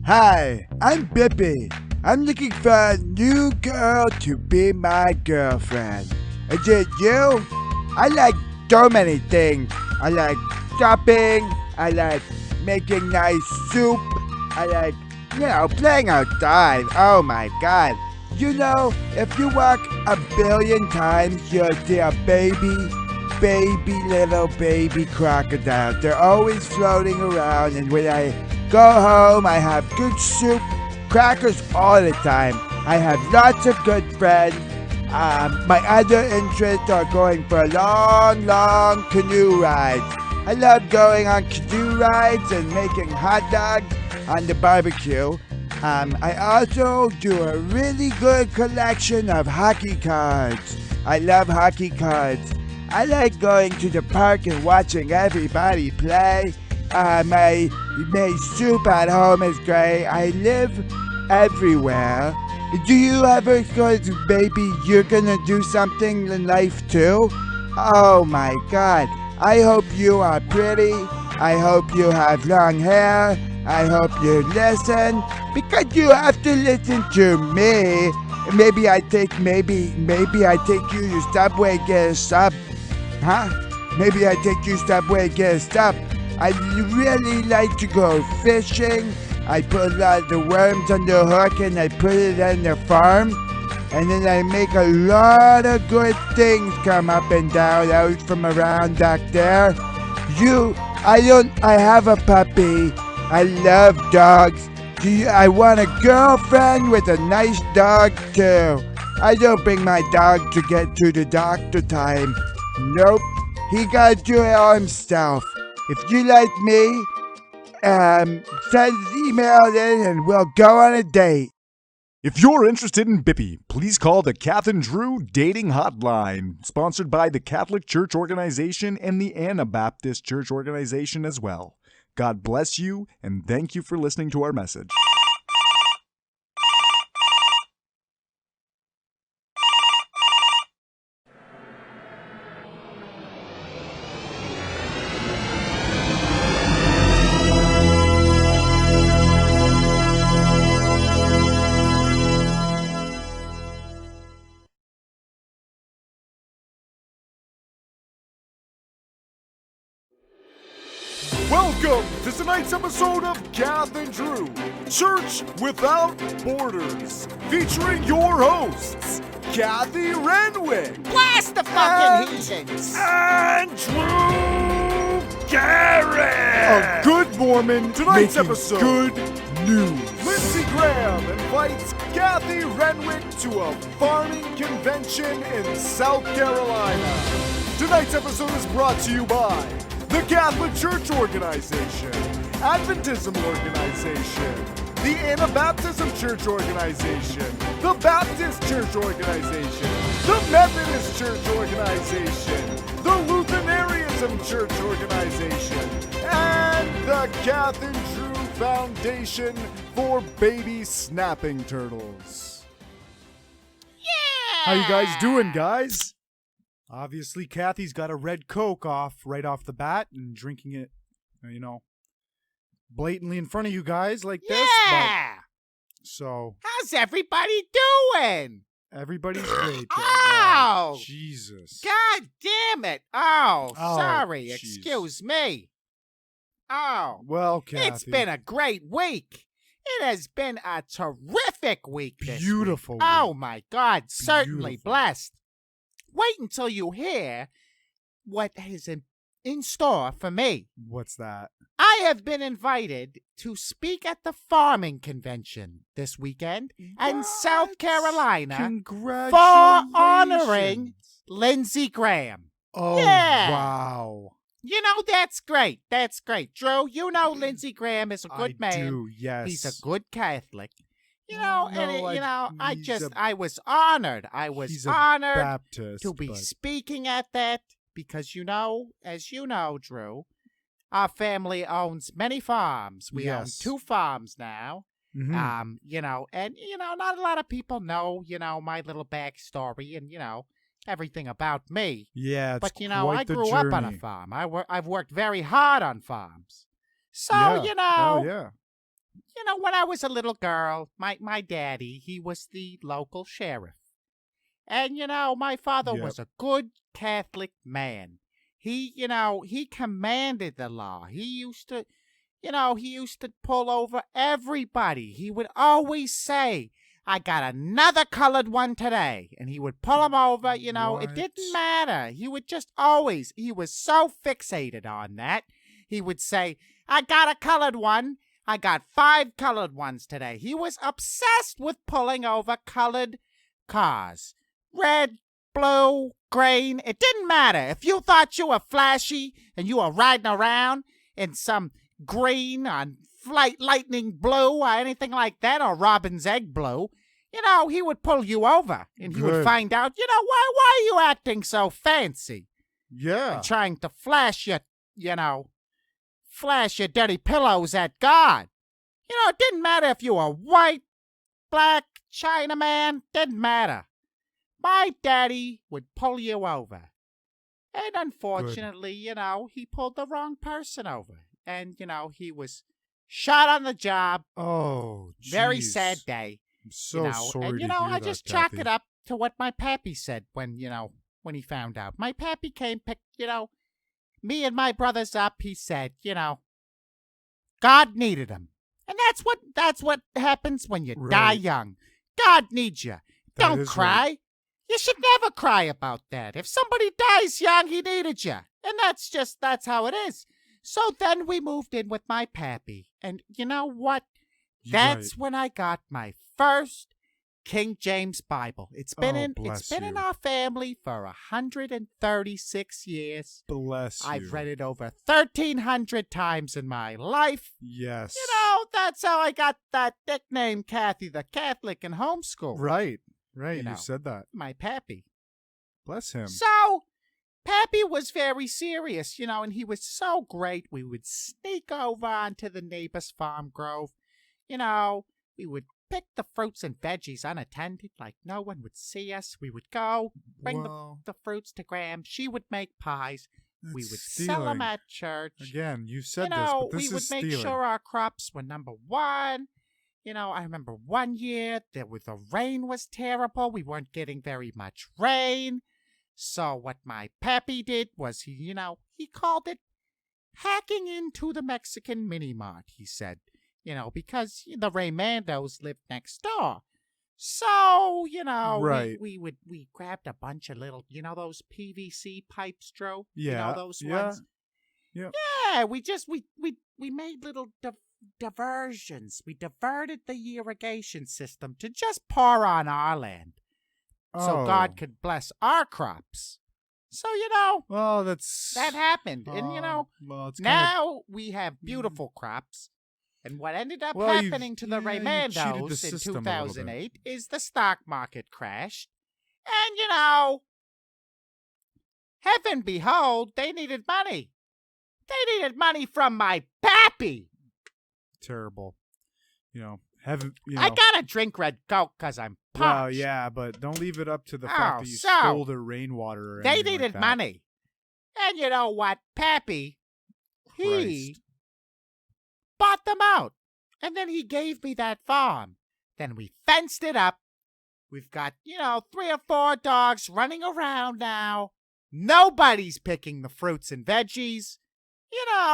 Hi, I'm Bippy. I'm looking for a new girl to be my girlfriend. Is it you? I like so many things. I like shopping. I like making nice soup. I like, playing outside. Oh my God. If you walk a billion times, you'll see a little baby crocodile. They're always floating around, and when I go home, I have good soup, crackers all the time. I have lots of good friends. My other interests are going for long canoe rides. I love going on canoe rides and making hot dogs on the barbecue. I also do a really good collection of hockey cards. I love hockey cards. I like going to the park and watching everybody play. My soup at home is great. I live everywhere. Do you ever go to maybe you're gonna do something in life too? Oh my God. I hope you are pretty. I hope you have long hair. I hope you listen, because you have to listen to me. Maybe I take you to Subway, get a sub. Huh? Maybe I take you Subway, get a sub. I really like to go fishing. I put a lot of the worms on the hook and I put it in the farm. And then I make a lot of good things come up and down out from around back there. I have a puppy. I love dogs. I want a girlfriend with a nice dog too. I don't bring my dog to get to the doctor time. Nope. He gotta do it all himself. If you like me, send an email in and we'll go on a date. If you're interested in Bippy, please call the Kath and Drew Dating Hotline, sponsored by the Catholic Church Organization and the Anabaptist Church Organization as well. God bless you, and thank you for listening to our message. Welcome to tonight's episode of Kath and Drew, Church Without Borders, featuring your hosts, Kathy Renwick. Blast the fucking heathens! And Drew Garrett. A good Mormon. Tonight's episode. Good news. Lindsey Graham invites Kathy Renwick to a farming convention in South Carolina. Tonight's episode is brought to you by the Catholic Church Organization, Adventism Organization, the Anabaptism Church Organization, the Baptist Church Organization, the Methodist Church Organization, the Lutheranism Church Organization, and the Kath and Drew Foundation for Baby Snapping Turtles. Yeah! How you guys doing, guys? Obviously, Kathy's got a red Coke right off the bat and drinking it, blatantly in front of you guys like this. Yeah! So, How's everybody doing? everybody's great. Ow! Jesus. God damn it! Oh, Oh, sorry. jeez. Excuse me. Oh, Well, Kathy. it's been a great week. It has been a terrific week this Beautiful week. Oh, week. my God. Certainly Beautiful. blessed. Wait until you hear what is in store for me. What's that? I have been invited to speak at the farming convention this weekend in South Carolina Congratulations. for honoring Lindsey Graham. Oh, Yeah. wow. That's great. That's great. Drew, Lindsey Graham is a good I man. do, yes. He's a good Catholic. He's I was honored. I was He's a honored Baptist, to be but- speaking at that because, as you know, Drew, our family owns many farms. We own Yes. 2 farms now. Mhm. Not a lot of people know, my little backstory and, everything about me. Yeah, it's But, quite I the grew up on a journey. farm. I've worked very hard on farms. So, Yeah. Oh, yeah. when I was a little girl, my daddy, he was the local sheriff. And, my father Yep. was a good Catholic man. He commanded the law. He used to pull over everybody. He would always say, I got another colored one today. And he would pull him over, it What? didn't matter. He would just always, he was so fixated on that. He would say, I got a colored one. I got 5 colored ones today. He was obsessed with pulling over colored cars. Red, blue, green, it didn't matter. If you thought you were flashy and you were riding around in some green on lightning blue or anything like that, or robin's egg blue, he would pull you over and he would Good. find out, why are you acting so fancy Yeah. and trying to flash your dirty pillows at God. It didn't matter if you were white, black, Chinaman, didn't matter. My daddy would pull you over. And unfortunately, he pulled the wrong person over. And, he was shot on the job. Oh, Very jeez. sad day. I'm so sorry And, to hear I that, just chalk Kathy. it up to what my pappy said when he found out. My pappy came, picked, me and my brothers up. He said, God needed him. And that's what happens when you die Right. young. God needs you. That Don't is cry. right. You should never cry about that. If somebody dies young, he needed you. And that's how it is. So then we moved in with my pappy. And you know what? That's when I got my first King James Bible. It's been Oh, in bless in you. our family for 136 years. Bless you. I've read it over 1,300 times in my life. Yes. That's how I got that nickname, Kathy the Catholic, in homeschool. Right. Right. You You said that. My pappy. Bless him. So, Pappy was very serious, and he was so great. We would sneak over onto the neighbor's farm grove. We would pick the fruits and veggies unattended, like no one would see us. We would go, bring Well, the fruits to Graham. She would make pies. We that's would sell them stealing. at church. Again, you said this, but this we is would make stealing. sure our crops were number one. I remember one year the rain was terrible. We weren't getting very much rain. So what my pappy did was he called it hacking into the Mexican mini-mart, he said, because the Raymandos lived next door. So, Right. we grabbed a bunch of little, those PVC pipes, Drew? Yeah. Those yeah. ones? Yeah. Yeah, we made little diversions. We diverted the irrigation system to just pour on our land so God Oh. could bless our crops. So, Well, that's that happened. And, well, it's now we have beautiful crops. And what ended up Well, happening to the you cheated the Raymandos in system a little bit. 2008 is the stock market crashed. And, heaven behold, they needed money. They needed money from my pappy. terrible. Heaven. I gotta drink Red Coke because I'm parched. Well, yeah, but don't leave it up to the fact Oh, that you so, stole their rainwater. Or They anything needed like that. money. And you know what? Pappy, he Christ. bought them out. And then he gave me that farm. Then we fenced it up. We've got, 3 or 4 dogs running around now. Nobody's picking the fruits and veggies.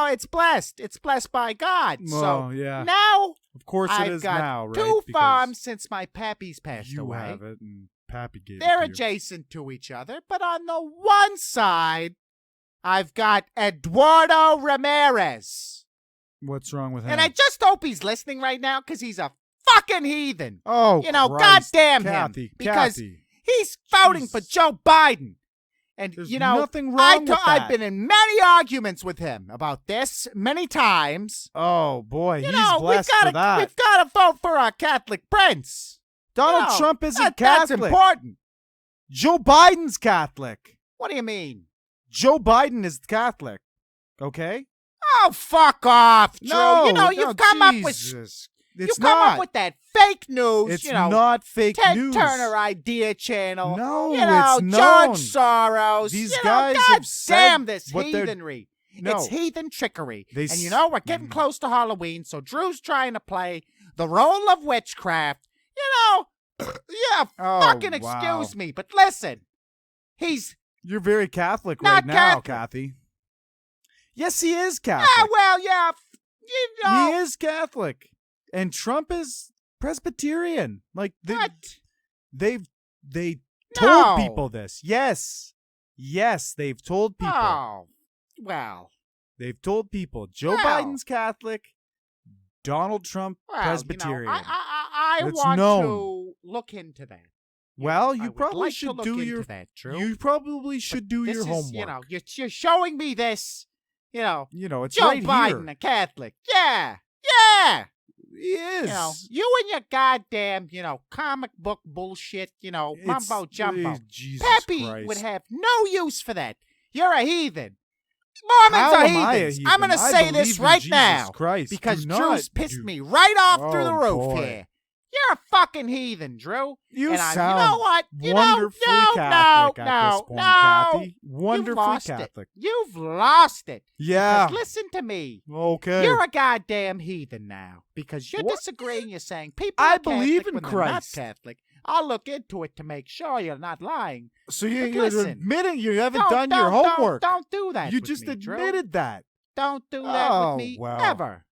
It's blessed. It's blessed by God. Well, So yeah. now Of course it I've is got now, right? 2 Because farms since my pappy's passed you away. have it, and Pappy gave They're it to you. adjacent to each other, but on the one side, I've got Eduardo Ramirez. What's wrong with him? And I just hope he's listening right now because he's a fucking heathen. oh, God Christ. damn Kathy, him. Because Kathy. he's voting for Jesus. Joe Biden. And, There's nothing wrong I've with that. I've been in many arguments with him about this many times. Oh boy, You he's know, blessed for that. we've got to vote for our Catholic prince. Donald Trump isn't That's Catholic. important. Joe Biden's Catholic. What do you mean? Joe Biden is Catholic. Okay? Oh, fuck off, Drew. No, You've come up with Jesus. you It's come not. up with that fake news. It's you know, not fake Ted news. Turner Idea Channel. No, you know, it's George known. Soros. These you know, guys God have said damn this what they're- heathenry. No. It's heathen trickery. They And you know, we're getting close to Halloween, so Drew's trying to play the role of witchcraft. You know, yeah, Oh, fucking wow. excuse me, but listen, he's, You're very Catholic Not right now, Catholic. Kathy. Yes, he is Catholic. well, yeah, you know. He is Catholic. And Trump is Presbyterian. Like, What? they No. told people this. Yes. Yes, they've told people. Oh, well. They've told people. Joe Well. Biden's Catholic. Donald Trump, Well, Presbyterian. You know, I It's want known. to look into that. Well, I you would probably like to should look do into your that, Drew. You probably should do This your is, homework. You know, you're showing me this. You know, It's Joe right Biden, here. a Catholic. Yeah, yeah. He is. You and your goddamn, comic book bullshit. It's- Mumbo jumbo. Jesus Peppy Christ. would have no use for that. You're a heathen. Mormons How are am I a heathens. heathen? I'm going to I say believe this in right Jesus now Christ. because Do not Drew's pissed do- me right off through the Oh, roof boy. here. You're a fucking heathen, Drew. You and sound you know what? wonderfully Catholic at this point, Kathy. Wonderfully You've lost Catholic. It. You've lost it. Yeah. Because listen to me. Okay. You're a goddamn heathen now because you're What? disagreeing. You're saying people I are believe Catholic in when they're Christ. not Catholic. I'll look into it to make sure you're not lying. So But you're listen, admitting you haven't Don't- done your don't- homework. Don't do that. You with just me, Drew. admitted that. Don't do that Oh, with me well. ever.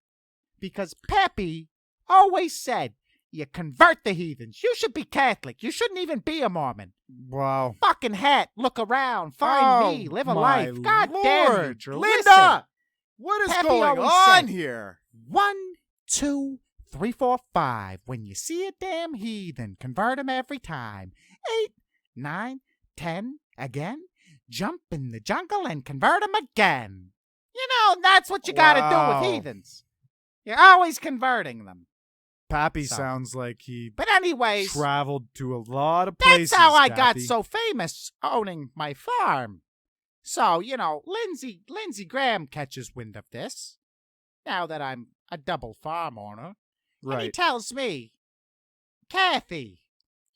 Because Peppy always said, you convert the heathens. You should be Catholic. You shouldn't even be a Mormon. Wow. Fucking hat. Look around. Find me. Live a my life. God damn you, Lord. Drew. Linda! Listen. What is Peppy going always on said- here? 1, 2, 3, 4, 5. When you see a damn heathen, convert him every time. 8, 9, 10. Again. Jump in the jungle and convert him again. That's what you gotta do Wow. with heathens. You're always converting them. Pappy So. sounds like he But anyways, traveled to a lot of places. that's how I got Kathy. so famous owning my farm. So, Lindsey Graham catches wind of this. Now that I'm a double farm owner. And he Right. tells me, Kathy,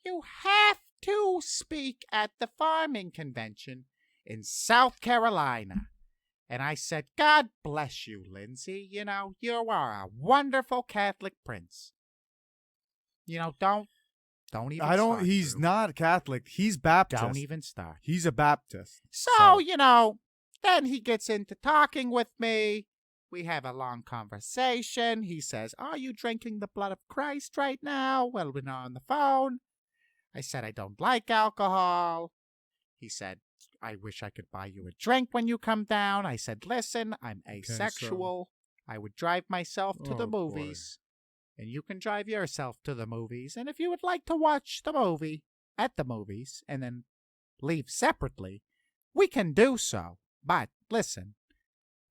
you have to speak at the farming convention in South Carolina. And I said, God bless you, Lindsey. You are a wonderful Catholic prince. Don't even start, He's Drew. not Catholic. He's Baptist. Don't even start. He's a Baptist. So, then he gets into talking with me. We have a long conversation. He says, are you drinking the blood of Christ right now? Well, we're on the phone. I said, I don't like alcohol. He said, I wish I could buy you a drink when you come down. I said, listen, I'm asexual. I would drive myself to the Oh, boy. movies. And you can drive yourself to the movies. And if you would like to watch the movie at the movies and then leave separately, we can do so. But listen,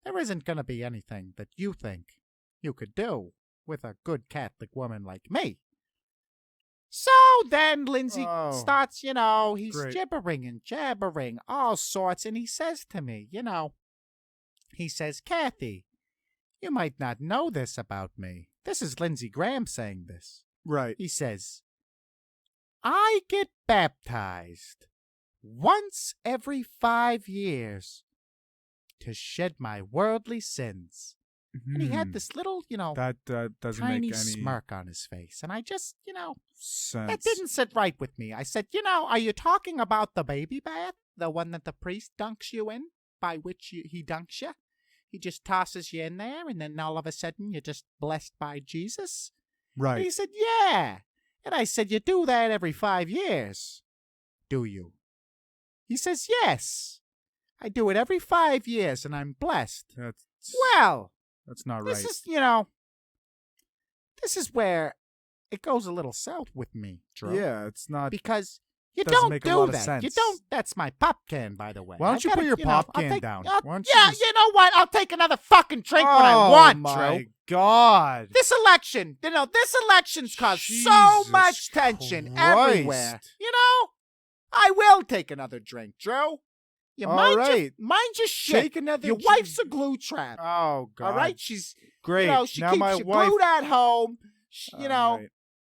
there isn't going to be anything that you think you could do with a good Catholic woman like me. So then Lindsey Oh, starts, he's great. gibbering and jabbering, all sorts, and he says to me, he says, Kathy, you might not know this about me. This is Lindsey Graham saying this. Right. He says, I get baptized once every 5 years to shed my worldly sins. And he had this little, That doesn't tiny make any smirk on his face. And I just, sense. that didn't sit right with me. I said, are you talking about the baby bath? The one that the priest dunks you in, by which he dunks you? He just tosses you in there, and then all of a sudden you're just blessed by Jesus? And Right. he said, yeah. And I said, you do that every 5 years, do you? He says, yes. I do it every 5 years, and I'm blessed. Well, That's not this right. is, this is where it goes a little south with me, Drew. Yeah, it's not. Because you Doesn't don't make a do lot of that. sense. You don't. That's my pop can, by the way. Why don't I you gotta, put your pop I'll can take- down? I'll- Why don't you yeah, just- you know what? I'll take another fucking drink when I Oh, want, my Drew. God. This election, this election's caused so Jesus much tension Christ. everywhere. I will take another drink, Drew. You All mind right. mind your shit. Take another Your drink. wife's a glue trap. Oh, God. All right, she's Great. she now keeps my you wife. glued at home. All right.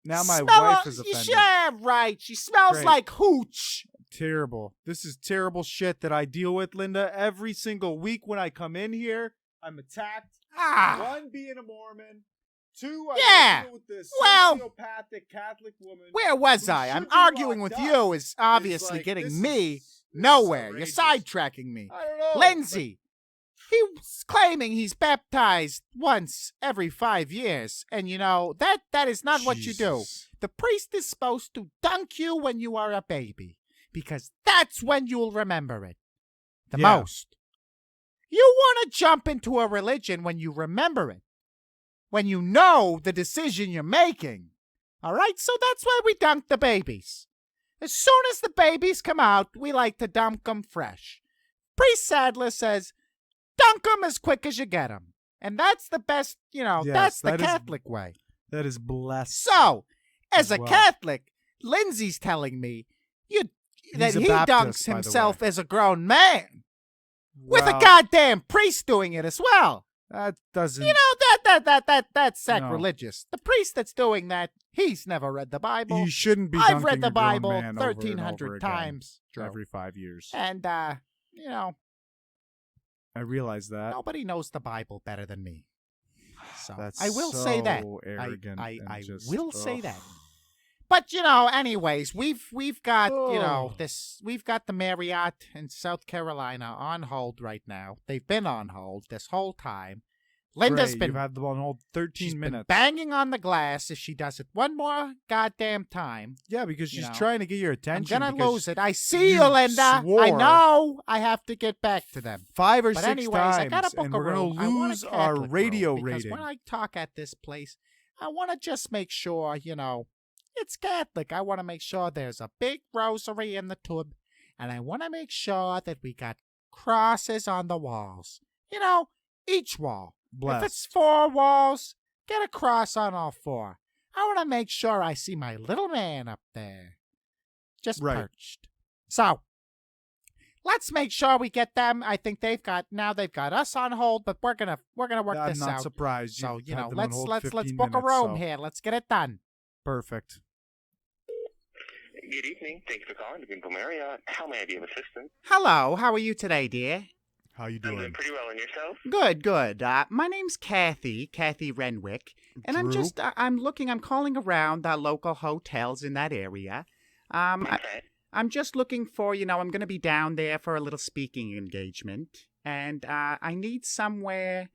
Now my smell wife her- is offended. Yeah, right. She smells Great. like hooch. terrible. This is terrible shit that I deal with, Linda. Every single week when I come in here, I'm attacked. One, being a Mormon. Two, I deal with this sociopathic Catholic woman. Where was I? I'm arguing with you is obviously getting me nowhere. You're sidetracking me. I don't know. Lindsey, he's claiming he's baptized once every 5 years. And you know, that is not what you do. The priest is supposed to dunk you when you are a baby, because that's when you'll remember it the most. You want to jump into a religion when you remember it, when you know the decision you're making. All right? So that's why we dunk the babies. As soon as the babies come out, we like to dunk them fresh. Priest Sadler says, dunk them as quick as you get them. And that's the best, that's the Catholic way. That is blessed. So, as a Catholic, Lindsey's telling me that he dunks himself as a grown man. With a goddamn priest doing it as well. That doesn't... That's sacrilegious. No. The priest that's doing that, he's never read the Bible. You shouldn't be I've read the a grown Bible man 1,300 times. Every 5 years. And, I realize that. Nobody knows the Bible better than me. So that's I will say that. Arrogant I just, will say that. But anyways, we've got we've got the Marriott in South Carolina on hold right now. They've been on hold this whole time. Linda's been you've had them on hold 13 minutes. Been banging on the glass. If she does it one more goddamn time, because she's trying to get your attention. I'm gonna lose it. I see you, Linda. I know. I have to get back to them 5 or 6 anyways, times, I gotta book and a we're gonna room. lose our radio because rating. when I talk at this place, I want to just make sure it's Catholic. I want to make sure there's a big rosary in the tub, and I want to make sure that we got crosses on the walls. Each wall. Bless. If it's 4 walls, get a cross on all 4. I want to make sure I see my little man up there, just perched. So, let's make sure we get them. I think they've got us on hold, but we're gonna work this out. I'm not surprised. So let's book a minutes, room here. Let's get it done. Perfect. Good evening. Thank you for calling the Beautiful Marriott. How may I be of assistance? Hello. How are you today, dear? How you I'm doing? doing pretty well, and yourself? Good. My name's Kathy Renwick, and I'm calling around local hotels in that area. Okay. I'm just looking for, I'm going to be down there for a little speaking engagement, and I need somewhere,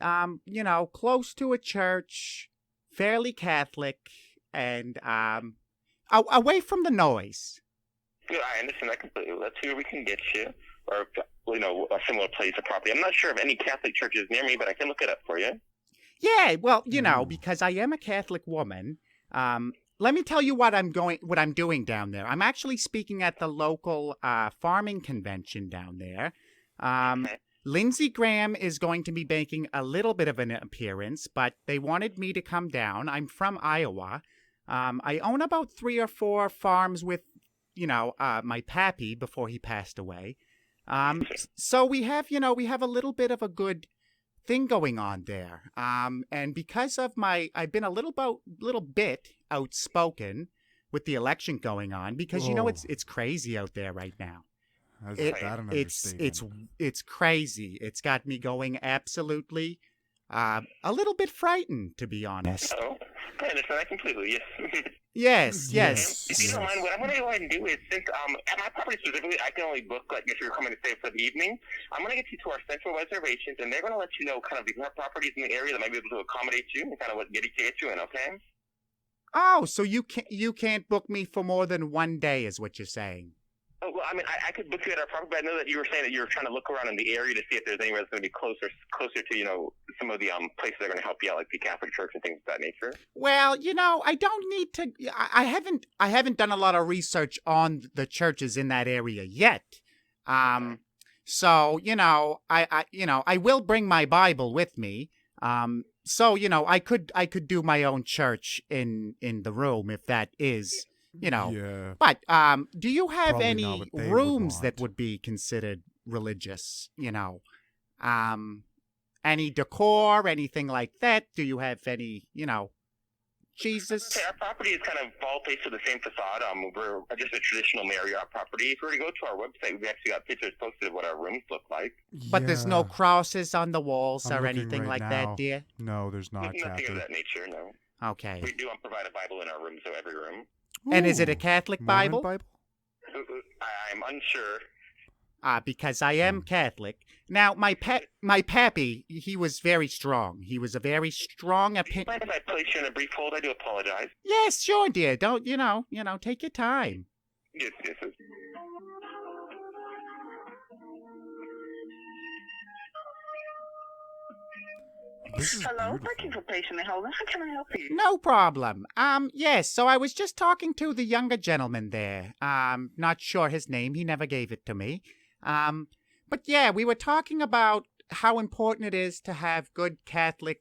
close to a church, fairly Catholic, and away from the noise. Yeah, I understand that completely. Let's see where we can get you, or a similar place or property. I'm not sure of any Catholic churches near me, but I can look it up for you. Yeah, well, because I am a Catholic woman. Let me tell you what I'm doing down there. I'm actually speaking at the local farming convention down there. Okay. Lindsey Graham is going to be making a little bit of an appearance, but they wanted me to come down. I'm from Iowa. I own about 3 or 4 farms with, my pappy before he passed away. So we have a little bit of a good thing going on there. And because of I've been a little bit outspoken with the election going on, because it's crazy out there right now. It's crazy. It's got me going absolutely a little bit frightened, to be honest. Oh, I understand that completely. Yes. Yes. If you don't mind, what I'm going to go ahead and do is, since at my property specifically, I can only book if you're coming to stay for the evening. I'm going to get you to our central reservations, and they're going to let you know kind of the properties in the area that might be able to accommodate you and kind of get you in. Okay. Oh, so you can't book me for more than 1 day, is what you're saying? Oh, well, I mean, I could book you at our property, but I know that you were saying that you were trying to look around in the area to see if there's anywhere that's going to be closer to, some of the places that are going to help you out, like the Catholic Church and things of that nature. Well, I don't need to. I haven't done a lot of research on the churches in that area yet. So I will bring my Bible with me. So I could do my own church in the room if that is. Yeah. But do you have Probably any not what they rooms would that want. would be considered religious? Any decor, anything like that? Do you have any, Jesus? Okay, our property is kind of all faced with the same facade. We're just a traditional Marriott property. If you were to go to our website, we've actually got pictures posted of what our rooms look like. But there's no crosses on the walls I'm or looking anything right like now. that, dear? No, there's not, Nothing Kathy. of that nature, no. Okay. We do provide a Bible in our room, so every room. And is it a Ooh, Catholic Mormon Bible? Bible? I'm unsure. Because I am Catholic. Now, my pappy, he was very strong. He was a very strong opinion. Mind if I place you in a brief hold? I do apologize. Yes, sure, dear. Don't, take your time. Yes. This is Hello, beautiful. thank you for patiently holding. How can I help you? No problem. Yes, so I was just talking to the younger gentleman there. Not sure his name. He never gave it to me. But yeah, we were talking about how important it is to have good Catholic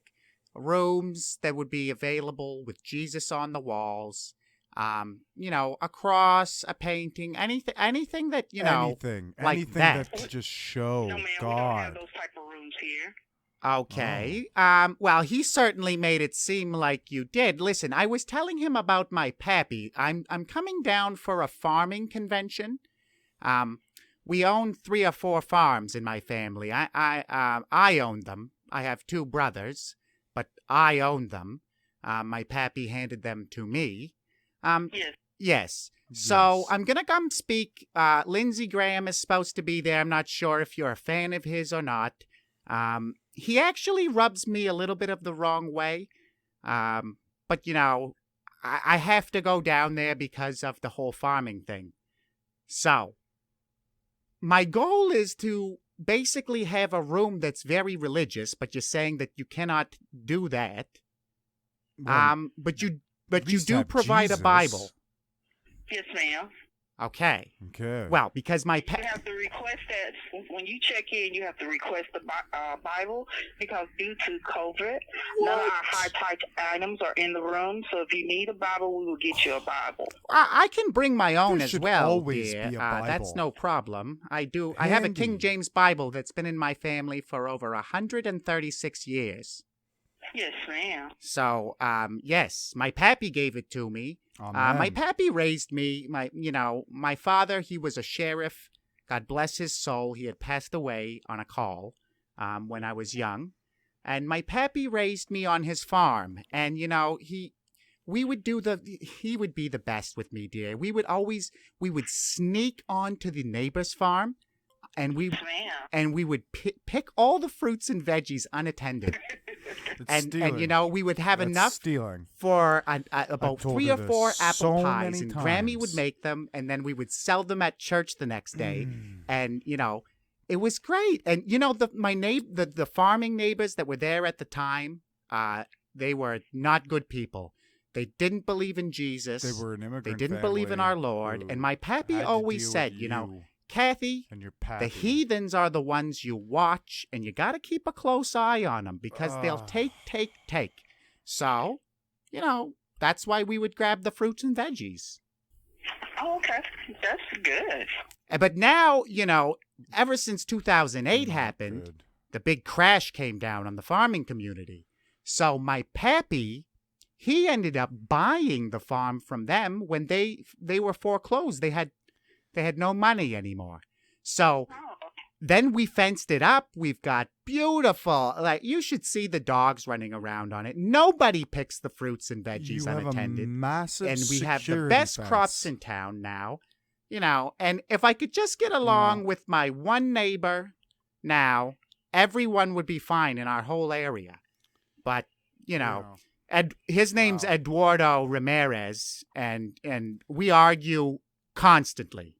rooms that would be available with Jesus on the walls. A cross, a painting, anything that, anything like that that. to just show No, ma'am, we don't have God. those type of rooms here. Okay. Well, he certainly made it seem like you did. Listen, I was telling him about my pappy. I'm coming down for a farming convention. We own 3 or 4 farms in my family. I own them. I have 2 brothers, but I own them. My pappy handed them to me. Yes. Yes. So Yes. I'm gonna come speak. Lindsey Graham is supposed to be there. I'm not sure if you're a fan of his or not. He actually rubs me a little bit of the wrong way. But I have to go down there because of the whole farming thing. So, my goal is to basically have a room that's very religious, but you're saying that you cannot do that. Well, But you least do have provide Jesus. a Bible. Yes, ma'am. Okay. Okay. Well, because my You have to request that when you check in. You have to request the Bible because due to COVID, none of our high-touch items are in the room. So if you need a Bible, we will get you a Bible. I can bring my own There as should well, always dear. be a That's Bible. no problem. I do. I have a King Handy. James Bible that's been in my family for over 136 years. Yes, ma'am. So, yes, my pappy gave it to me. My Amen. pappy raised me. My father, he was a sheriff. God bless his soul. He had passed away on a call when I was young. And my pappy raised me on his farm. And, he would be the best with me, dear. We would sneak onto the neighbor's farm and we Yes, ma'am. and we would pick all the fruits and veggies unattended. It's stealing. And we would have That's enough stealing. for about told 3 her or 4 this apple so pies, many and Grammy would times. make them, and then we would sell them at church the next day, and it was great. And the farming neighbors that were there at the time, they were not good people. They didn't believe in Jesus. They were an immigrant They didn't believe in family our Lord. who And my pappy had to always deal said, with Kathy, and your the pappy. heathens are the ones you watch, and you got to keep a close eye on them because they'll take. So, that's why we would grab the fruits and veggies. Oh, okay. That's good. But now, ever since 2008 Not happened, good. the big crash came down on the farming community. So my pappy, he ended up buying the farm from them when they were foreclosed. They had no money anymore. So Oh, then we fenced it up. We've got beautiful, you should see the dogs running around on it. Nobody picks the fruits and veggies You have unattended. a massive And we have the security best fence. crops in town now. And if I could just get along with my one neighbor now, everyone would be fine in our whole area. But, his name's Wow. Eduardo Ramirez, and we argue constantly.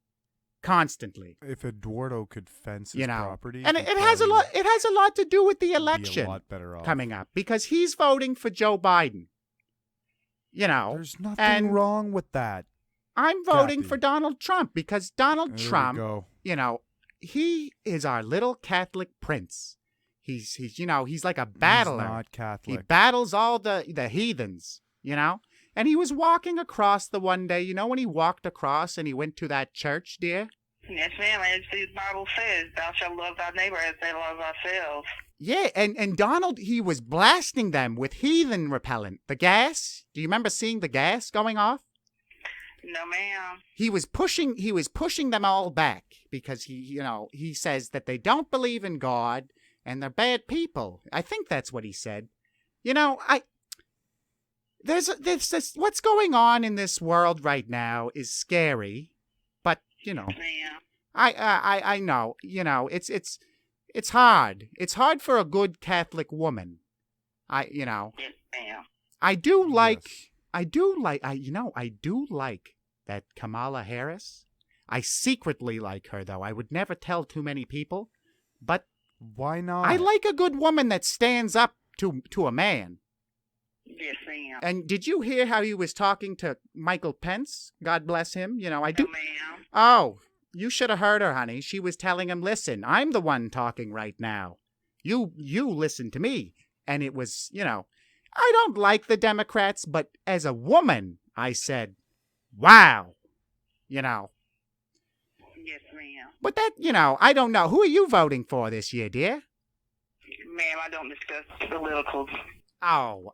If Eduardo could fence his property, And he'd it has a probably lot. It has a lot to do with the be a election lot better off. coming up because he's voting for Joe Biden. There's nothing and wrong with that. I'm voting Kathy. for Donald Trump because Donald There we Trump, go. he is our little Catholic prince. He's like a He's battler. not He Catholic. battles all the heathens, And he was walking across the one day, when he walked across and he went to that church, dear? yes, ma'am. As the Bible says, thou shalt love thy neighbor as they love ourselves. Yeah, and Donald, he was blasting them with heathen repellent. The gas. Do you remember seeing the gas going off? No, ma'am. He was pushing them all back because he says that they don't believe in God and they're bad people. I think that's what he said. There's this, what's going on in this world right now is scary, but Ma'am. I know, it's hard. It's hard for a good Catholic woman. Yes, ma'am. I do like that Kamala Harris. I secretly like her, though. I would never tell too many people, but why not? I like a good woman that stands up to a man. Yes, ma'am. And did you hear how he was talking to Michael Pence? God bless him. I do. No, ma'am. Oh, you should have heard her, honey. She was telling him, listen, I'm the one talking right now. You listen to me. And it was, I don't like the Democrats, but as a woman, I said, wow, Yes, ma'am. But that, I don't know. Who are you voting for this year, dear? Ma'am, I don't discuss politicals. I'm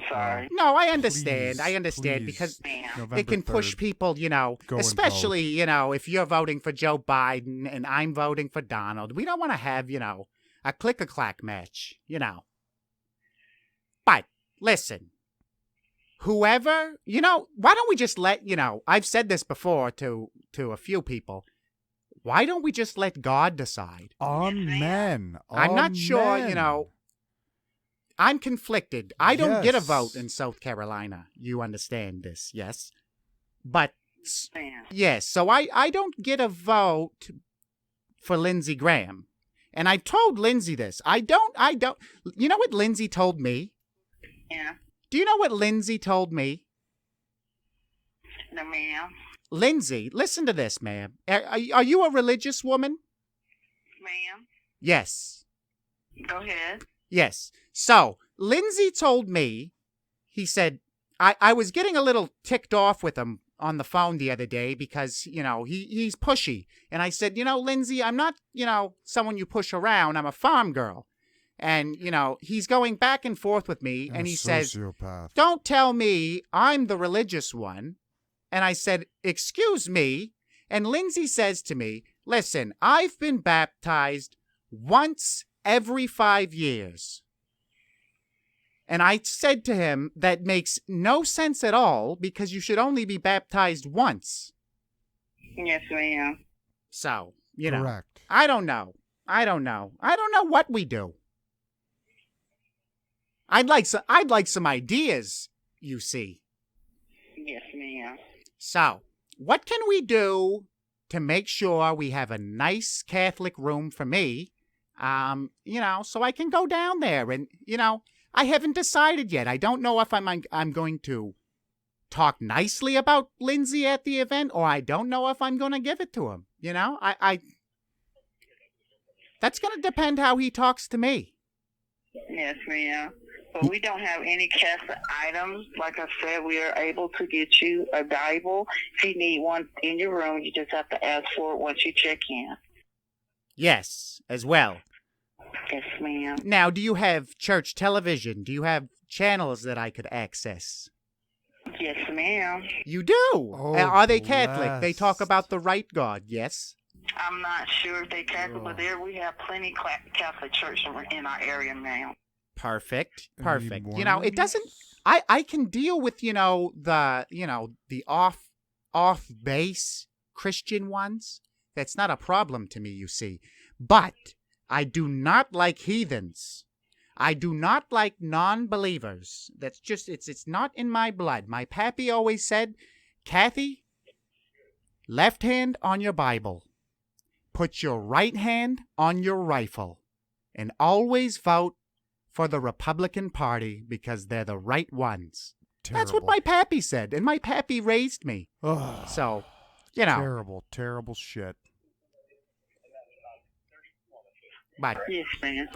sorry. No, I understand. Please, understand please. because November it can push 3rd. people, Go and especially, if you're voting for Joe Biden and I'm voting for Donald. We don't want to have, a click-a-clack match, But listen, whoever, why don't we just let, I've said this before to a few people. Why don't we just let God decide? Amen. I'm not sure, I'm conflicted. I don't get a Yes. vote in South Carolina. You understand this, yes? But, Ma'am. yes, so I don't get a vote for Lindsey Graham. And I told Lindsey this. I don't. You know what Lindsey told me? Yeah. Do you know what Lindsey told me? No, ma'am. Lindsey, listen to this, ma'am. Are you a religious woman? Ma'am. Yes. Go ahead. Yes. So, Lindsey told me, he said, I was getting a little ticked off with him on the phone the other day because, he's pushy. And I said, Lindsey, I'm not, someone you push around. I'm a farm girl. And, he's going back and forth with me. And he says, sociopath. don't tell me I'm the religious one. And I said, excuse me. And Lindsey says to me, listen, I've been baptized once every 5 years. And I said to him, that makes no sense at all because you should only be baptized once. Yes, ma'am. So, Correct. I don't know. I don't know what we do. I'd like some ideas, you see. Yes, ma'am. So, what can we do to make sure we have a nice Catholic room for me? So I can go down there and, I haven't decided yet. I don't know if I'm going to talk nicely about Lindsey at the event, or I don't know if I'm going to give it to him. That's going to depend how he talks to me. Yes, ma'am. But we don't have any Catholic items. Like I said, we are able to get you a Bible. If you need one in your room, you just have to ask for it once you check in. Yes, as well. Yes, ma'am. Now, do you have church television? Do you have channels that I could access? Yes, ma'am. You do? Oh, Are they Catholic? They talk blessed. about the right God, yes? I'm not sure if they Catholic, but there we have plenty Catholic church in our area now. Perfect. Any Perfect. Mormons? It doesn't I can deal with, the off base Christian ones. That's not a problem to me, you see. But I do not like heathens. I do not like non-believers. That's just it's not in my blood. My pappy always said, Kathy, left hand on your Bible. Put your right hand on your rifle. And always vote for the Republican Party because they're the right ones. That's what my pappy said, and my pappy raised me. Ugh. So, Terrible shit. But, Yes, ma'am.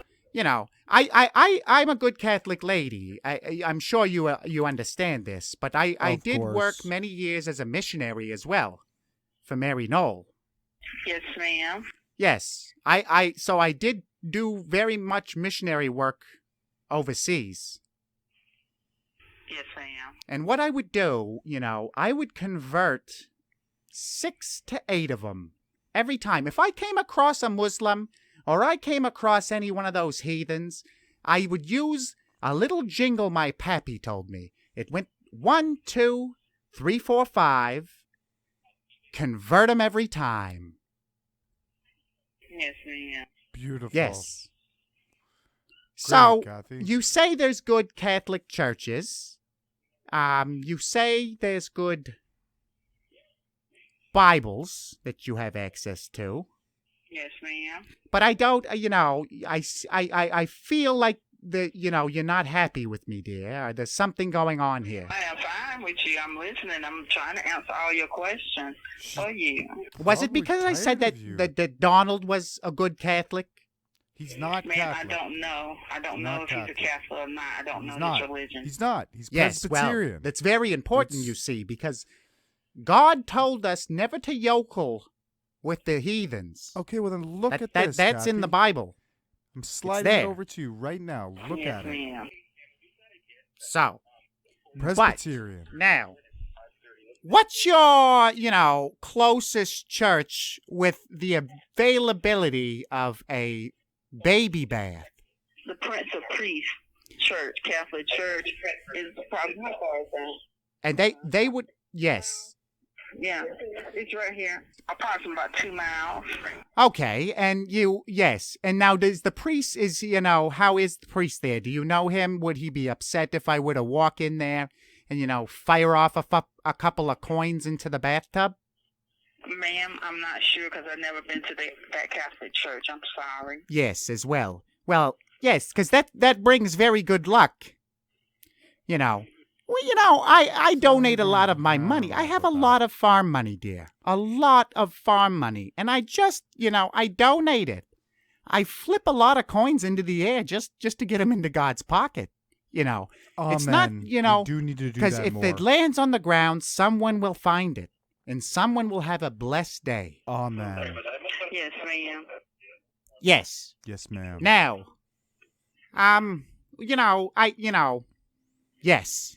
I'm a good Catholic lady. I'm sure you understand this, but I Of did course. work many years as a missionary as well for Mary Knoll. Yes, ma'am. Yes, so I did do very much missionary work overseas. Yes, I am. And what I would do, I would convert 6 to 8 of them every time. If I came across a Muslim or I came across any one of those heathens, I would use a little jingle my pappy told me. It went 1, 2, 3, 4, 5. Convert them every time. Yes, ma'am. Beautiful. Yes. Great, So, Kathy. you say there's good Catholic churches. You say there's good Bibles that you have access to. Yes, ma'am. But I don't, I feel like you're not happy with me, dear. There's something going on here. I am fine with you. I'm listening. I'm trying to answer all your questions for you. Was it Probably because I said tired that, of you. that Donald was a good Catholic? He's not Ma'am, Catholic. I don't know. I don't know if he's a Catholic or not. I don't He's know not. his religion. He's not. He's Yes, well, Presbyterian. that's very important, It's- you see, because God told us never to yokel with the heathens. Okay, well then look That- at that- this. That's in Kathy. the Bible. I'm sliding it there. over to you right now. Look yes, at it. ma'am. So, Presbyterian. now, what's your, closest church with the availability of a baby bath? The Prince of Peace Church, Catholic Church, is probably how far is that? And they would, yes. Yeah, it's right here. Approximately about 2 miles. Okay, and yes. And now does the priest, how is the priest there? Do you know him? Would he be upset if I were to walk in there and, fire off a couple of coins into the bathtub? Ma'am, I'm not sure because I've never been to that Catholic church. I'm sorry. Yes, as well. Well, yes, because that brings very good luck. Well, I donate a lot of my money. I have a lot of farm money, dear. A lot of farm money. And I just, I donate it. I flip a lot of coins into the air just to get them into God's pocket. It's not, You do need to do because that if more. it lands on the ground, someone will find it. And someone will have a blessed day. Amen. Yes, ma'am. Yes. Yes, ma'am. Now, yes.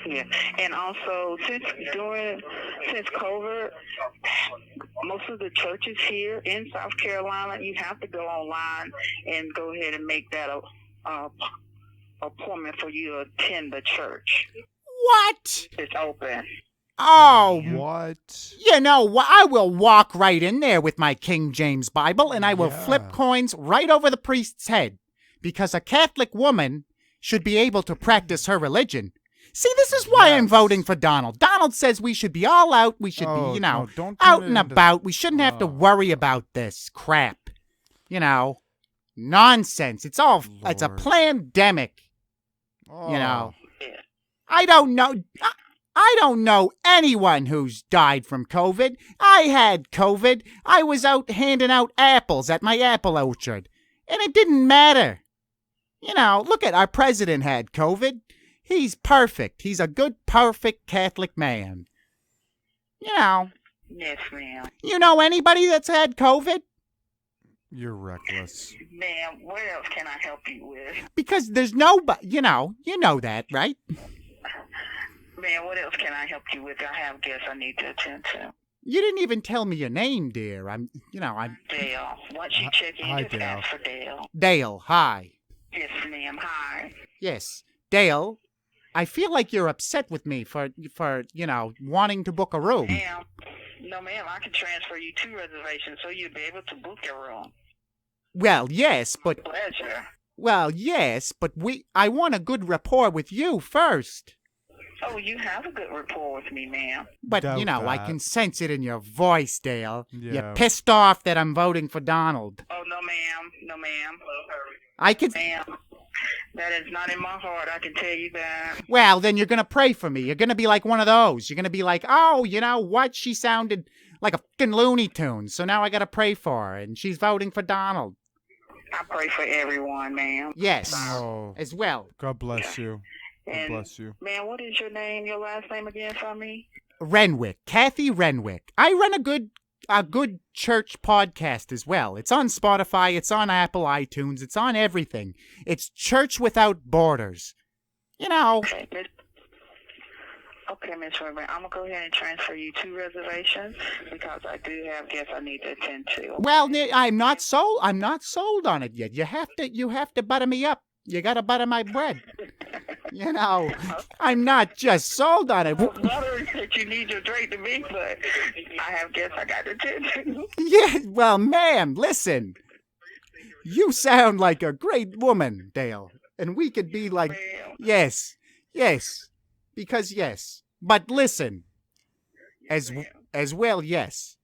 Yeah, and also since COVID, most of the churches here in South Carolina, you have to go online and go ahead and make that a appointment for you to attend the church. What? It's open. Oh, What? I will walk right in there with my King James Bible and I will flip Yeah. coins right over the priest's head because a Catholic woman should be able to practice her religion. See, this is why I'm Yes. voting for Donald. Donald says we should be all out. We should Oh, be, no, don't turn out it and into- about. We shouldn't have to Oh. worry about this crap. Nonsense. It's a Lord. pandemic. Oh. I don't know. I don't know anyone who's died from COVID. I had COVID. I was out handing out apples at my apple orchard. And it didn't matter. Look at our president had COVID. He's perfect. He's a good, perfect Catholic man. Yes, ma'am. You know anybody that's had COVID? You're reckless. Ma'am, what else can I help you with? Because there's nobody, you know that, right? Ma'am, what else can I help you with? I have guests I need to attend to. You didn't even tell me your name, dear. I'm Dale. Once you check in, Hi, just Dale. ask for Dale. Dale. Hi. Yes, ma'am. Hi. Yes, Dale. I feel like you're upset with me for wanting to book a room. Ma'am. No, ma'am. I can transfer you 2 reservations so you'll be able to book your room. Well, yes, but Pleasure. I want a good rapport with you first. Oh, you have a good rapport with me, ma'am. But, Doubt I that. can sense it in your voice, Dale. Yeah. You're pissed off that I'm voting for Donald. Oh, no, ma'am. No, ma'am. I can... Ma'am, that is not in my heart. I can tell you that. Well, then you're going to pray for me. You're going to be like one of those. You're going to be like, oh, you know what? She sounded like a fucking Looney Tune, so now I got to pray for her, and she's voting for Donald. I pray for everyone, ma'am. Yes, Oh, as well. God bless you. God And, bless you. ma'am, what is your name, your last name again for me? Renwick, Kathy Renwick. I run a good a good church podcast as well. It's on Spotify, it's on Apple iTunes, it's on everything. It's Church Without Borders. You know. Okay, Miss Rubin, I'm gonna go ahead and transfer you 2 reservations because I do have guests I need to attend to. Well, I'm not sold. I'm not sold on it yet. You have to butter me up. You gotta butter my bread. You know, I'm not just sold on it. Butter that you need your drink to be, but I have guests I got to attend to. Yeah, well, ma'am, listen. You sound like a great woman, Dale, and we could be like, yes, because yes. But listen, as well, yes.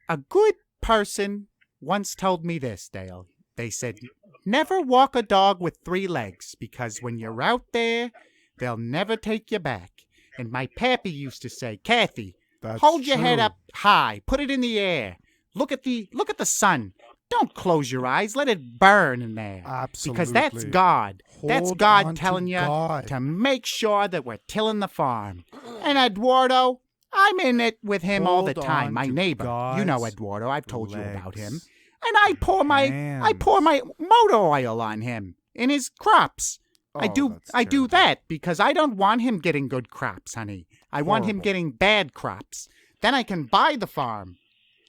A good person once told me this, Dale. They said, never walk a dog with 3 legs, because when you're out there, they'll never take you back. And my pappy used to say, Kathy, hold your head up high, put it in the air. Look at the sun. Don't close your eyes. Let it burn in there. Absolutely. Because that's God. That's God telling you to make sure that we're tilling the farm. And Eduardo, I'm in it with him all the time. My neighbor. You know Eduardo. I've told you about him. And I pour my motor oil on him in his crops. I do that because I don't want him getting good crops, honey. I want him getting bad crops. Then I can buy the farm.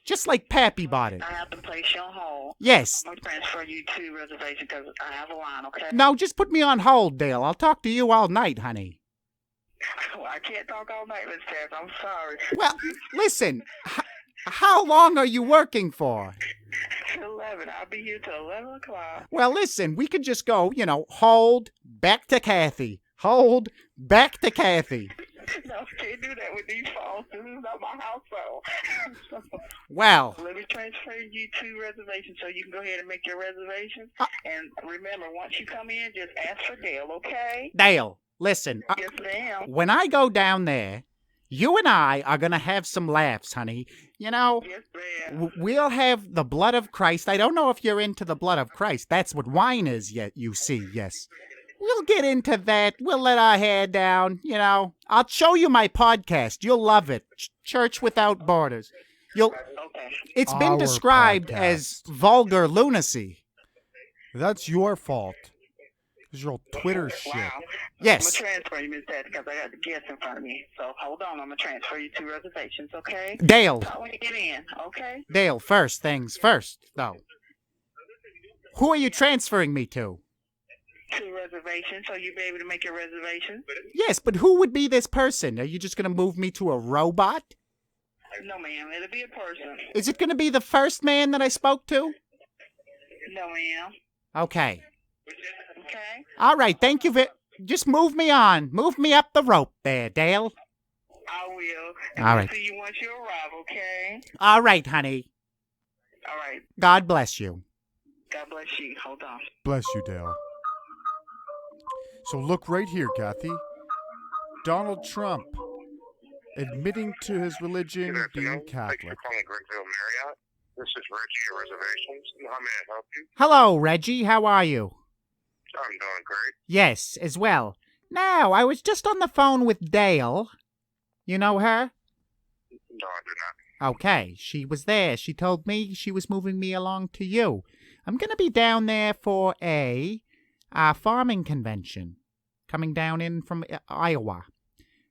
Just like Pappy bought it. I have to place you on hold. Yes. I'm going to transfer you 2 reservations because I have a line, okay? No, just put me on hold, Dale. I'll talk to you all night, honey. Well, I can't talk all night, Miss Kath. I'm sorry. Well, listen. How long are you working for? Till 11. I'll be here till 11 o'clock. Well, listen. We could just go, hold, back to Kathy. Hold, back to Kathy. No, can't do that with these phones. This is not my house phone. Well. Let me transfer you 2 reservations so you can go ahead and make your reservations. And remember, once you come in, just ask for Dale, okay? Dale, listen. Yes, ma'am. When I go down there, you and I are going to have some laughs, honey. Yes, ma'am. We'll have the blood of Christ. I don't know if you're into the blood of Christ. That's what wine is, yet you see, yes. We'll get into that. We'll let our hair down, I'll show you my podcast. You'll love it. Church Without Borders. It's been described as vulgar lunacy. That's your fault. It's your Twitter shit. Wow. Yes. I'm going to transfer you, Miss Dad, because I got the guests in front of me. So hold on. I'm going to transfer you 2 reservations, okay? Dale. When you get in, okay? Dale, first things first, though. Who are you transferring me to? 2 reservations, so you'll be able to make your reservation? Yes, but who would be this person? Are you just going to move me to a robot? No, ma'am. It'll be a person. Is it going to be the first man that I spoke to? No, ma'am. Okay. Okay? All right, thank you. Just move me on. Move me up the rope there, Dale. I will. And all right. See you once you arrive, okay? All right, honey. All right. God bless you. God bless you. Hold on. Bless you, Dale. So look right here, Kathy. Donald Trump admitting to his religion being Catholic. Thank you for calling Greenville Marriott. This is Reggie at Reservations. How may I help you? Hello, Reggie. How are you? I'm doing great. Yes, as well. Now, I was just on the phone with Dale. You know her? No, I do not. Okay, she was there. She told me she was moving me along to you. I'm going to be down there for a farming convention coming down in from Iowa.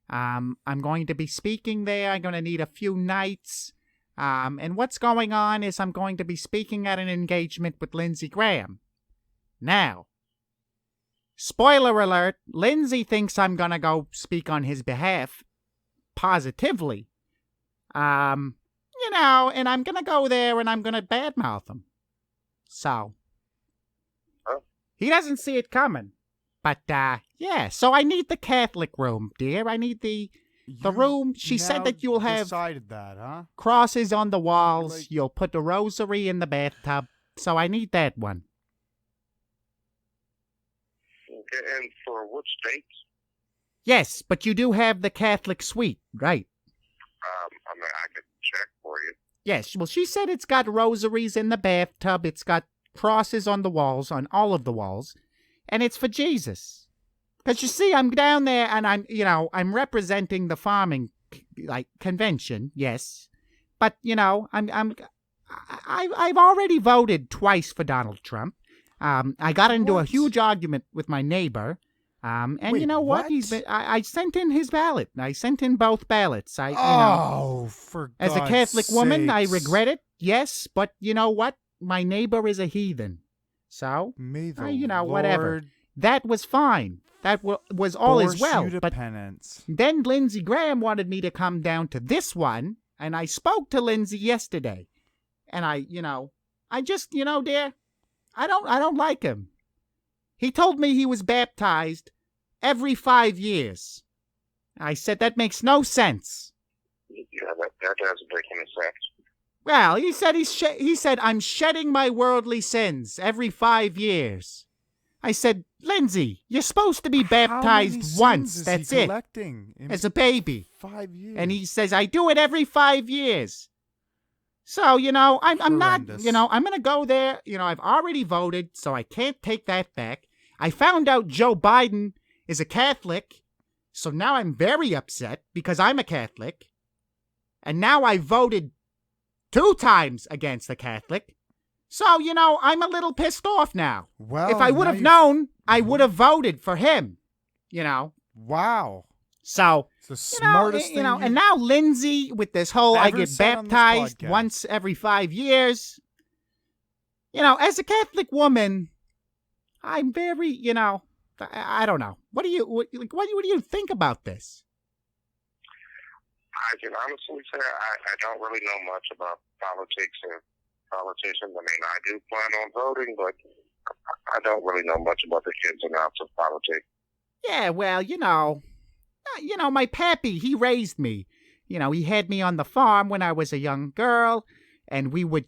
I'm going to be speaking there. I'm going to need a few nights. And what's going on is I'm going to be speaking at an engagement with Lindsey Graham. Now, spoiler alert, Lindsey thinks I'm going to go speak on his behalf positively. And I'm going to go there and I'm going to badmouth him. So, he doesn't see it coming. But, yeah, so I need the Catholic room, dear. I need the room. She said that you'll have decided that, huh? crosses on the walls. You'll put the rosary in the bathtub. So I need that one. Okay, and for which dates? Yes, but you do have the Catholic suite, right? I could check for you. Yes, well, she said it's got rosaries in the bathtub. It's got crosses on the walls, on all of the walls. And it's for Jesus. Because you see, I'm down there and I'm representing the farming, convention, yes. But, I've already voted twice for Donald Trump. I got into a huge argument with my neighbor. And Wait, you know what? what? I sent in his ballot. I sent in both ballots. For as a God's Catholic woman, I sakes. regret it. Yes, but you know what? My neighbor is a heathen. So, May the whatever. Lord That was fine. That was all as force well. you to But penance. then Lindsey Graham wanted me to come down to this one, and I spoke to Lindsey yesterday. And I just, dear, I don't like him. He told me he was baptized every 5 years. I said that makes no sense. Yeah, that doesn't make any sense. Well, he said he said I'm shedding my worldly sins every 5 years. I said, Lindsey, you're supposed to be How many baptized sins once. is That's he it. collecting in As a baby. 5 years? And he says I do it every 5 years. So, I'm not, Horrendous. I'm going to go there. I've already voted, so I can't take that back. I found out Joe Biden is a Catholic, so now I'm very upset because I'm a Catholic. And now I voted 2 times against the Catholic. So, I'm a little pissed off now. Well, if I would now have you- known, I would have voted for him, Wow. So, It's the smartest thing. and now Lindsey with this whole I ever get said on this baptized podcast. once every 5 years. As a Catholic woman, I'm very, I don't know. What do you think about this? I can honestly say I don't really know much about politics or politicians. I mean, I do plan on voting, but I don't really know much about the ins and outs of politics. Yeah, well, my pappy, he raised me. He had me on the farm when I was a young girl, and we would,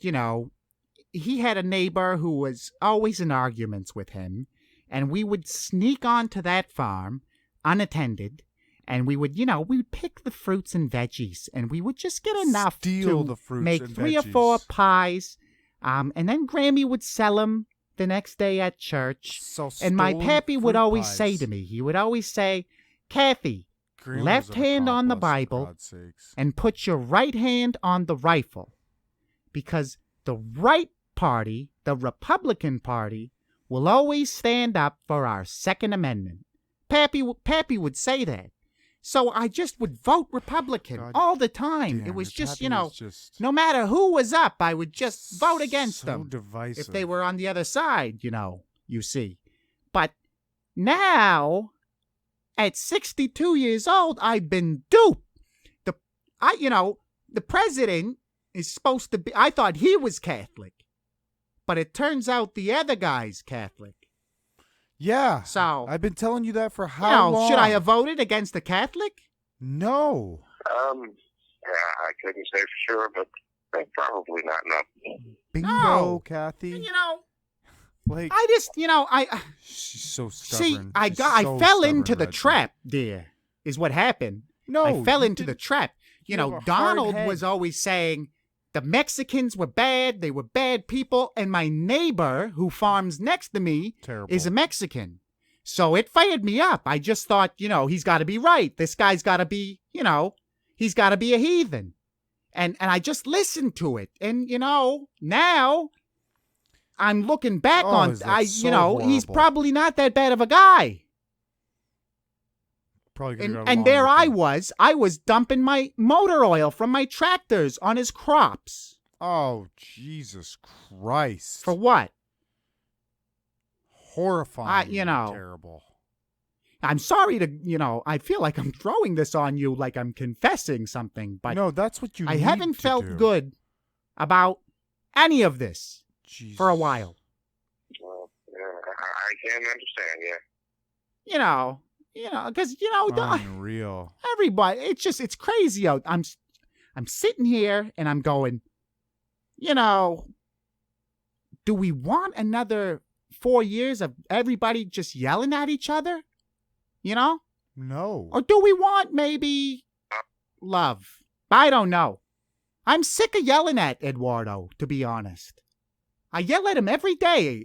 he had a neighbor who was always in arguments with him, and we would sneak onto that farm unattended, and we would, we'd pick the fruits and veggies, and we would just get enough Steal to the fruits make and 3 or 4 veggies. pies, and then Grammy would sell them the next day at church. So And my stolen pappy would fruit always pies. say to me, he would always say, Kathy, Graham left was an hand on the accomplice, for Bible God's sakes. and put your right hand on the rifle. Because the right party, the Republican Party, will always stand up for our Second Amendment. Pappy would say that. So I just would vote Republican God all the time. Damn, It was your just, pappy was just no matter who was up, I would just vote against so them. divisive. If they were on the other side, you see. But now, at 62 years old, I've been duped. The president is supposed to be, I thought he was Catholic, but it turns out the other guy's Catholic. Yeah. So, I've been telling you that for how long? should I have voted against the Catholic? No. Yeah, I couldn't say for sure, but probably not. No. Bingo, No. Kathy. And, Like, I just, she's so see, stubborn. I She's I so fell stubborn, into the Reggie. trap, dear, is what happened. No, I fell you into the didn't. trap. You have a hard Donald head. was always saying the Mexicans were bad, they were bad people, and my neighbor who farms next to me Terrible. is a Mexican. So it fired me up. I just thought, he's got to be right. This guy's got to be, he's got to be a heathen. And I just listened to it. And, now I'm looking back on, is that so he's horrible. probably not that bad of a guy. Probably gonna And, get and along there with I him. was dumping my motor oil from my tractors on his crops. Oh, Jesus Christ. For what? Horrifying. you know. Terrible. I'm sorry to, I feel like I'm throwing this on you like I'm confessing something, but No, that's what you I need haven't to felt do. good about any of this Jesus. for a while. Well, yeah, I can understand, yeah. Because, Unreal. everybody, it's crazy out. I'm sitting here and I'm going, do we want another 4 years of everybody just yelling at each other? No. Or do we want maybe love? I don't know. I'm sick of yelling at Eduardo, to be honest. I yell at him every day.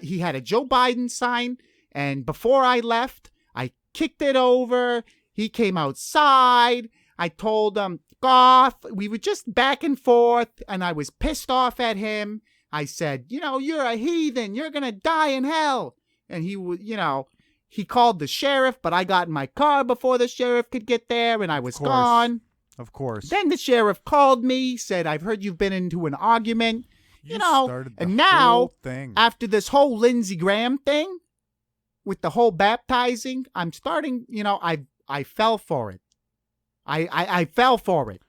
He had a Joe Biden sign, and before I left, I kicked it over. He came outside. I told him, off. We were just back and forth, and I was pissed off at him. I said, you're a heathen. You're going to die in hell. And he would, he called the sheriff, but I got in my car before the sheriff could get there, and I was gone. Of course. Then the sheriff called me, said, I've heard you've been into an argument. Started the and now, whole thing. after this whole Lindsey Graham thing, with the whole baptizing, I'm starting, I fell for it. I fell for it.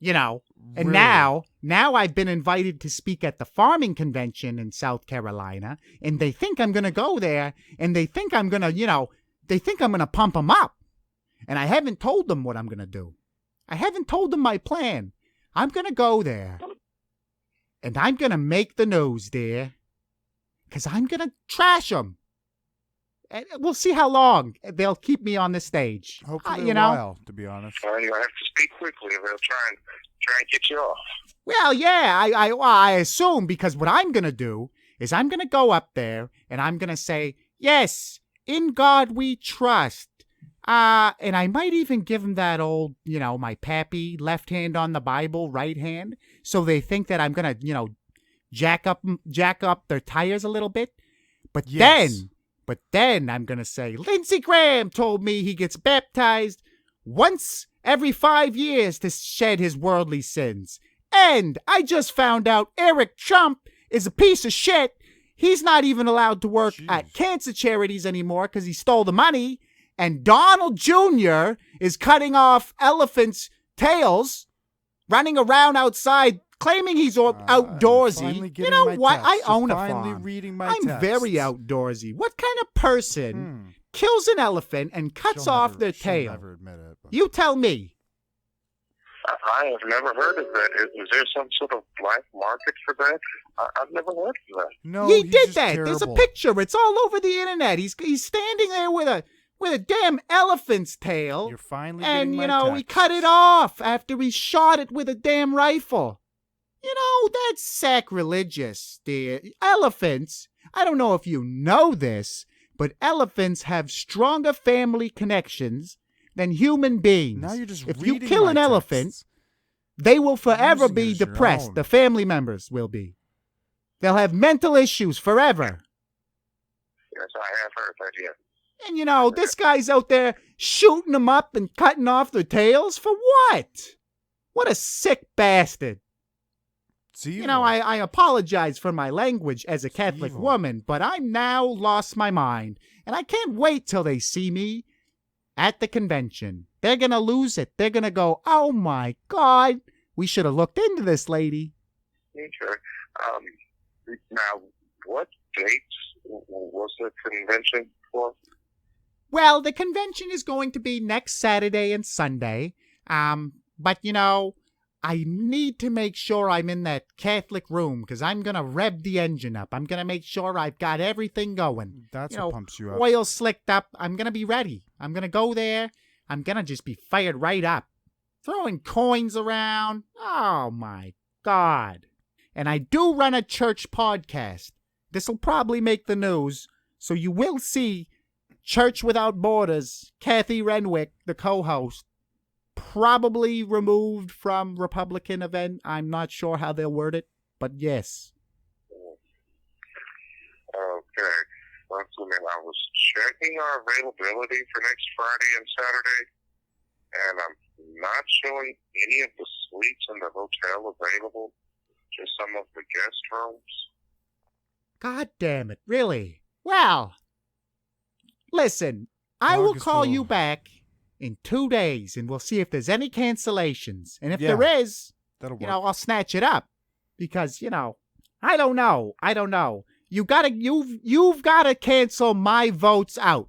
And Really? now I've been invited to speak at the farming convention in South Carolina, and they think I'm going to go there, and they think I'm going to, they think I'm going to pump them up. And I haven't told them what I'm going to do. I haven't told them my plan. I'm going to go there, and I'm going to make the news, dear, because I'm going to trash them. And we'll see how long they'll keep me on the stage. Hopefully a while, to be honest. Well, you're going to have to speak quickly, or they'll try and get you off. Well, yeah, I assume, because what I'm going to do is I'm going to go up there and I'm going to say, yes, in God we trust. And I might even give them that old, my pappy, left hand on the Bible, right hand. So they think that I'm going to, jack up their tires a little bit. But then I'm going to say, Lindsey Graham told me he gets baptized once every 5 years to shed his worldly sins. And I just found out Eric Trump is a piece of shit. He's not even allowed to work at cancer charities anymore because he stole the money. And Donald Jr. is cutting off elephants' tails, running around outside, claiming he's outdoorsy. You know what? I own a farm. I'm very outdoorsy. What kind of person kills an elephant and cuts off their tail? Never admit it, but... You tell me. I have never heard of that. Is there some sort of black market for that? I've never heard of that. No, he he's did just that. terrible. There's a picture. It's all over the internet. He's standing there with a damn elephant's tail. You're finally and getting my he text. cut it off after he shot it with a damn rifle. That's sacrilegious, dear. Elephants, I don't know if you know this, but elephants have stronger family connections than human beings. Now you're just if you reading kill my an elephant, texts. they will forever Using it be as your depressed. own. The family members will be. They'll have mental issues forever. Yes, I have heard that, yes. And this guy's out there shooting them up and cutting off their tails for what? What a sick bastard. I apologize for my language as a Catholic evil. woman, but I'm now lost my mind. And I can't wait till they see me at the convention. They're going to lose it. They're going to go, oh my God, we should have looked into this lady. Okay. Now, what dates was the convention for? Well, the convention is going to be next Saturday and Sunday. But I need to make sure I'm in that Catholic room because I'm going to rev the engine up. I'm going to make sure I've got everything going. That's what pumps you up. Oil slicked up. I'm going to be ready. I'm going to go there. I'm going to just be fired right up. Throwing coins around. Oh, my God. And I do run a church podcast. This will probably make the news. So you will see Church Without Borders, Kathy Renwick, the co-host, probably removed from Republican event. I'm not sure how they'll word it, but yes. Okay. I was checking our availability for next Friday and Saturday, and I'm not showing any of the suites in the hotel available, just some of the guest rooms. God damn it, really? Well, listen, I will call you back in 2 days, and we'll see if there's any cancellations. And if there is, That'll work. I'll snatch it up. Because, I don't know. You've got to cancel my votes out.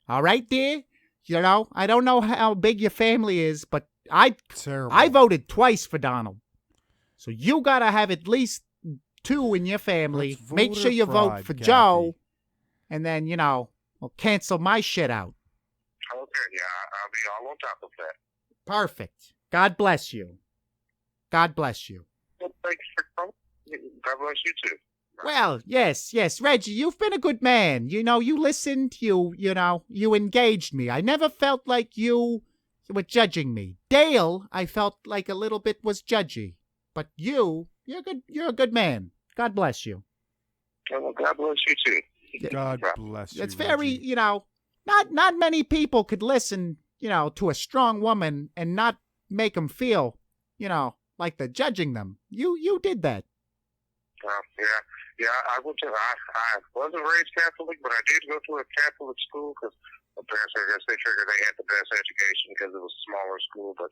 All right, dear? I don't know how big your family is, but I voted twice for Donald. So you got to have at least 2 in your family. That's Make sure you voter vote fraud, for Kathy. Joe. And then, we'll cancel my shit out. Okay, yeah, I'll be all on top of that. Perfect. God bless you. God bless you. Well, thanks for coming. God bless you too. Well, yes, Reggie, you've been a good man. You listened, you engaged me. I never felt like you were judging me. Dale, I felt like a little bit was judgy. But you're good. You're a good man. God bless you. Well, God bless you too. God bless you. It's very, Reggie. not many people could listen, to a strong woman and not make them feel, like they're judging them. You did that. Yeah. I went to. I wasn't raised Catholic, but I did go to a Catholic school because my parents, I guess, they figured they had the best education because it was a smaller school. But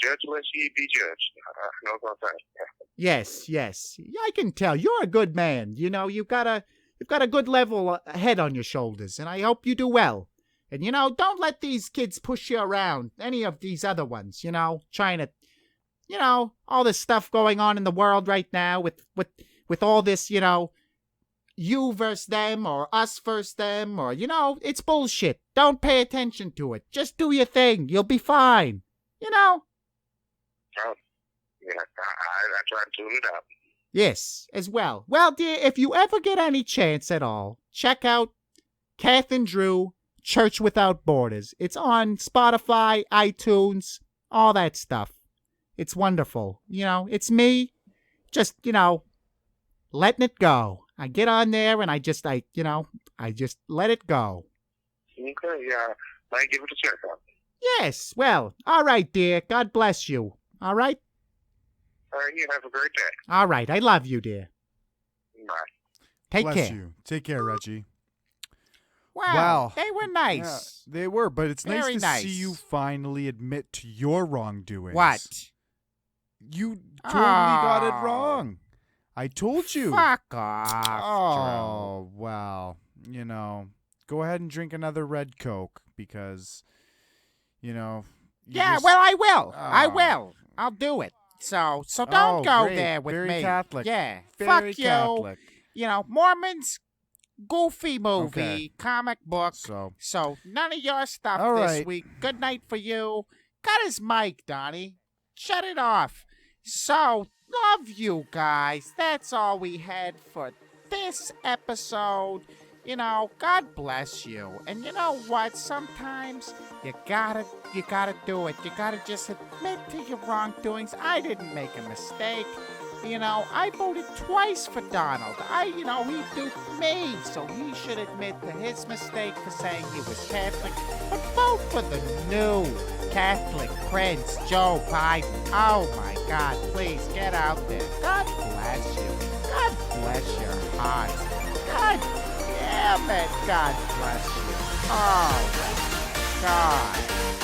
judge lest ye be judged. I know about that. Yeah. Yes. I can tell you're a good man. You've got a good level head on your shoulders, and I hope you do well. And don't let these kids push you around. Any of these other ones, trying to, all this stuff going on in the world right now with all this, you versus them or us versus them or, it's bullshit. Don't pay attention to it. Just do your thing. You'll be fine. Oh, yeah, I try to tune it out. Yes, as well. Well, dear, if you ever get any chance at all, check out Kath and Drew, Church Without Borders. It's on Spotify, iTunes, all that stuff. It's wonderful. It's me just, letting it go. I get on there and I just let it go. Okay, yeah. I give it a check out. Yes, well, all right, dear. God bless you. All right? All right, you have a great day. All right, I love you, dear. Bye. Take Bless care. you. Take care, Reggie. Wow, they were nice. Yeah, they were, but it's Very nice to nice. see you finally admit to your wrongdoings. What? You totally got it wrong. I told you. Fuck off, Oh, well, go ahead and drink another Red Coke because, Yeah, well, I will. I will. I'll do it. So don't go great. there with Very me. Catholic. Yeah, Very fuck Catholic. you. Mormons, goofy movie, Okay. comic book. So none of your stuff All this right. week. Good night for you. Cut his mic, Donnie. Shut it off. So, love you guys. That's all we had for this episode. God bless you. And you know what? Sometimes you gotta do it. You gotta just admit to your wrongdoings. I didn't make a mistake. I voted twice for Donald. He duped me, so he should admit to his mistake for saying he was Catholic. But vote for the new Catholic Prince, Joe Biden. Oh my God, please get out there. God bless you. God bless your heart. God damn it. God bless you. Oh my God.